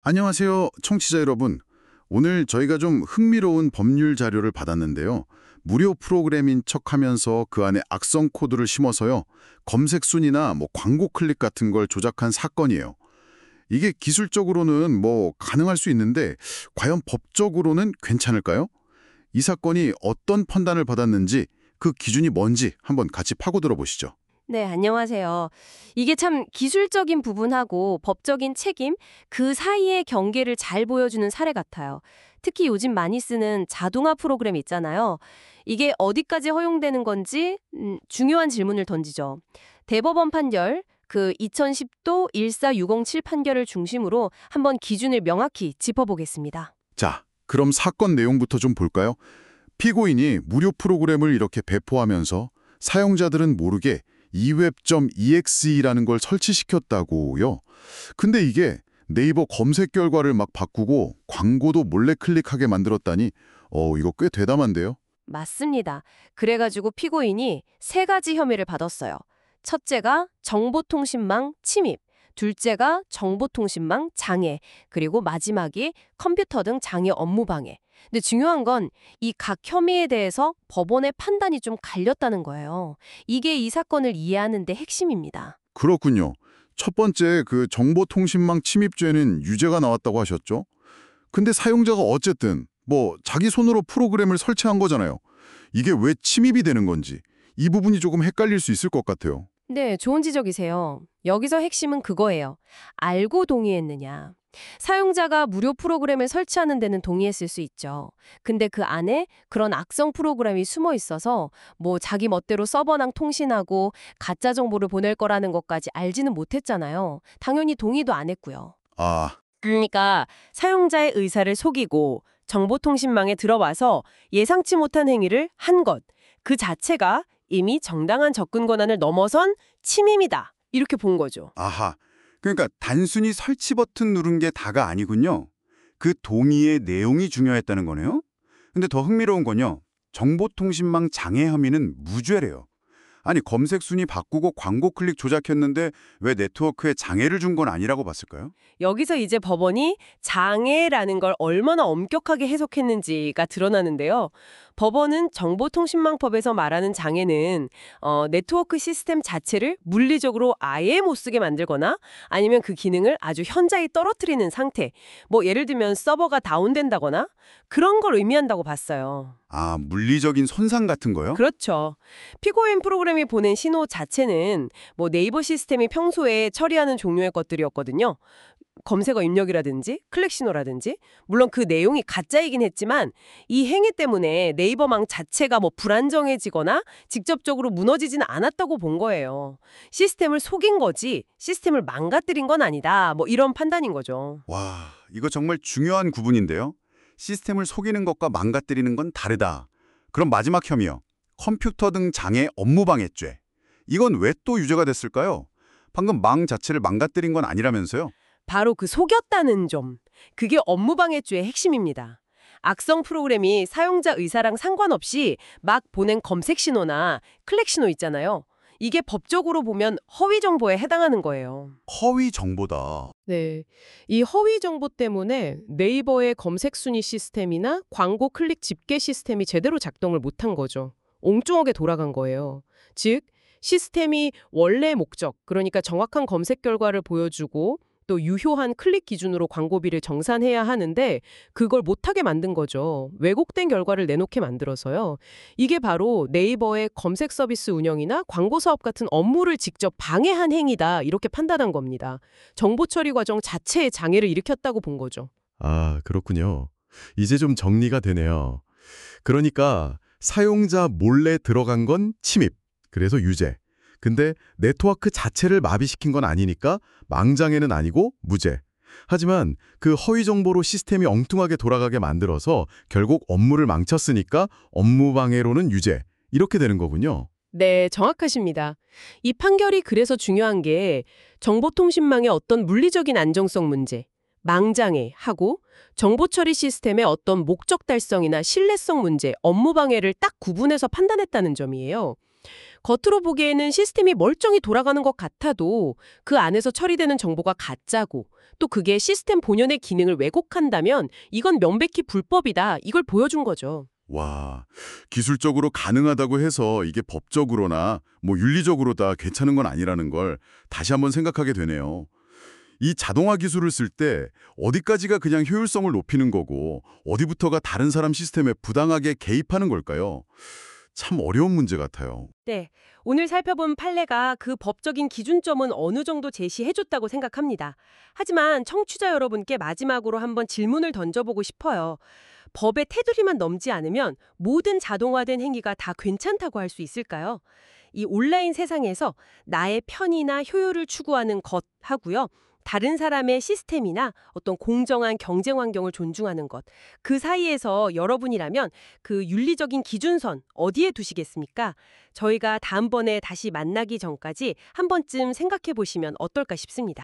안녕하세요, 청취자 여러분. 오늘 저희가 좀 흥미로운 법률 자료를 받았는데요. 무료 프로그램인 척하면서 그 안에 악성 코드를 심어서요. 검색 순위나 광고 클릭 같은 걸 조작한 사건이에요. 이게 기술적으로는 가능할 수 있는데 과연 법적으로는 괜찮을까요? 이 사건이 어떤 판단을 받았는지 그 기준이 뭔지 한번 같이 파고들어 보시죠. 네, 안녕하세요. 이게 참 기술적인 부분하고 법적인 책임, 그 사이의 경계를 잘 보여주는 사례 같아요. 특히 요즘 많이 쓰는 자동화 프로그램 있잖아요. 이게 어디까지 허용되는 건지 중요한 질문을 던지죠. 대법원 판결, 그 2010도 14607 판결을 중심으로 한번 기준을 명확히 짚어보겠습니다. 자, 그럼 사건 내용부터 좀 볼까요? 피고인이 무료 프로그램을 이렇게 배포하면서 사용자들은 모르게 eWeb.exe라는 걸 설치시켰다고요. 근데 이게 네이버 검색 결과를 막 바꾸고 광고도 몰래 클릭하게 만들었다니 이거 꽤 대담한데요? 맞습니다. 그래가지고 피고인이 세 가지 혐의를 받았어요. 첫째가 정보통신망 침입, 둘째가 정보통신망 장애, 그리고 마지막이 컴퓨터 등 장애 업무 방해. 근데 중요한 건 이 각 혐의에 대해서 법원의 판단이 좀 갈렸다는 거예요. 이게 이 사건을 이해하는 데 핵심입니다. 그렇군요. 첫 번째 그 정보통신망 침입죄는 유죄가 나왔다고 하셨죠? 근데 사용자가 어쨌든 자기 손으로 프로그램을 설치한 거잖아요. 이게 왜 침입이 되는 건지 이 부분이 조금 헷갈릴 수 있을 것 같아요. 네, 좋은 지적이세요. 여기서 핵심은 그거예요. 알고 동의했느냐. 사용자가 무료 프로그램을 설치하는 데는 동의했을 수 있죠. 근데 그 안에 그런 악성 프로그램이 숨어 있어서 자기 멋대로 서버랑 통신하고 가짜 정보를 보낼 거라는 것까지 알지는 못했잖아요. 당연히 동의도 안 했고요. 아, 그러니까 사용자의 의사를 속이고 정보통신망에 들어와서 예상치 못한 행위를 한 것, 그 자체가 이미 정당한 접근 권한을 넘어선 침입이다. 이렇게 본 거죠. 아하. 그러니까 단순히 설치 버튼 누른 게 다가 아니군요. 그 동의의 내용이 중요했다는 거네요. 근데 더 흥미로운 건요. 정보통신망 장애 혐의는 무죄래요. 아니 검색 순위 바꾸고 광고 클릭 조작했는데 왜 네트워크에 장애를 준 건 아니라고 봤을까요? 여기서 이제 법원이 장애라는 걸 얼마나 엄격하게 해석했는지가 드러나는데요. 법원은 정보통신망법에서 말하는 장애는 네트워크 시스템 자체를 물리적으로 아예 못 쓰게 만들거나 아니면 그 기능을 아주 현저히 떨어뜨리는 상태, 예를 들면 서버가 다운된다거나 그런 걸 의미한다고 봤어요. 아, 물리적인 손상 같은 거요? 그렇죠. 피고인 프로그램이 보낸 신호 자체는 네이버 시스템이 평소에 처리하는 종류의 것들이었거든요. 검색어 입력이라든지 클릭 신호라든지 물론 그 내용이 가짜이긴 했지만 이 행위 때문에 네이버망 자체가 불안정해지거나 직접적으로 무너지지는 않았다고 본 거예요. 시스템을 속인 거지 시스템을 망가뜨린 건 아니다. 이런 판단인 거죠. 와, 이거 정말 중요한 구분인데요. 시스템을 속이는 것과 망가뜨리는 건 다르다. 그럼 마지막 혐의요. 컴퓨터 등 장애 업무방해죄. 이건 왜 또 유죄가 됐을까요? 방금 망 자체를 망가뜨린 건 아니라면서요? 바로 그 속였다는 점. 그게 업무방해죄의 핵심입니다. 악성 프로그램이 사용자 의사랑 상관없이 막 보낸 검색 신호나 클릭 신호 있잖아요. 이게 법적으로 보면 허위 정보에 해당하는 거예요. 허위 정보다. 네. 이 허위 정보 때문에 네이버의 검색 순위 시스템이나 광고 클릭 집계 시스템이 제대로 작동을 못한 거죠. 엉뚱하게 돌아간 거예요. 즉, 시스템이 원래 목적, 그러니까 정확한 검색 결과를 보여주고 또 유효한 클릭 기준으로 광고비를 정산해야 하는데 그걸 못하게 만든 거죠. 왜곡된 결과를 내놓게 만들어서요. 이게 바로 네이버의 검색 서비스 운영이나 광고 사업 같은 업무를 직접 방해한 행위다 이렇게 판단한 겁니다. 정보 처리 과정 자체에 장애를 일으켰다고 본 거죠. 아, 그렇군요. 이제 좀 정리가 되네요. 그러니까 사용자 몰래 들어간 건 침입, 그래서 유죄. 근데 네트워크 자체를 마비시킨 건 아니니까 망장애는 아니고 무죄. 하지만 그 허위 정보로 시스템이 엉뚱하게 돌아가게 만들어서 결국 업무를 망쳤으니까 업무방해로는 유죄. 이렇게 되는 거군요. 네, 정확하십니다. 이 판결이 그래서 중요한 게 정보통신망의 어떤 물리적인 안정성 문제, 망장애하고 정보 처리 시스템의 어떤 목적 달성이나 신뢰성 문제, 업무 방해를 딱 구분해서 판단했다는 점이에요. 겉으로 보기에는 시스템이 멀쩡히 돌아가는 것 같아도 그 안에서 처리되는 정보가 가짜고 또 그게 시스템 본연의 기능을 왜곡한다면 이건 명백히 불법이다. 이걸 보여준 거죠. 와, 기술적으로 가능하다고 해서 이게 법적으로나 뭐 윤리적으로 다 괜찮은 건 아니라는 걸 다시 한번 생각하게 되네요. 이 자동화 기술을 쓸 때 어디까지가 그냥 효율성을 높이는 거고 어디부터가 다른 사람 시스템에 부당하게 개입하는 걸까요? 참 어려운 문제 같아요. 네, 오늘 살펴본 판례가 그 법적인 기준점은 어느 정도 제시해줬다고 생각합니다. 하지만 청취자 여러분께 마지막으로 한번 질문을 던져보고 싶어요. 법의 테두리만 넘지 않으면 모든 자동화된 행위가 다 괜찮다고 할 수 있을까요? 이 온라인 세상에서 나의 편의나 효율을 추구하는 것 하고요. 다른 사람의 시스템이나 어떤 공정한 경쟁 환경을 존중하는 것. 그 사이에서 여러분이라면 그 윤리적인 기준선 어디에 두시겠습니까? 저희가 다음번에 다시 만나기 전까지 한 번쯤 생각해 보시면 어떨까 싶습니다.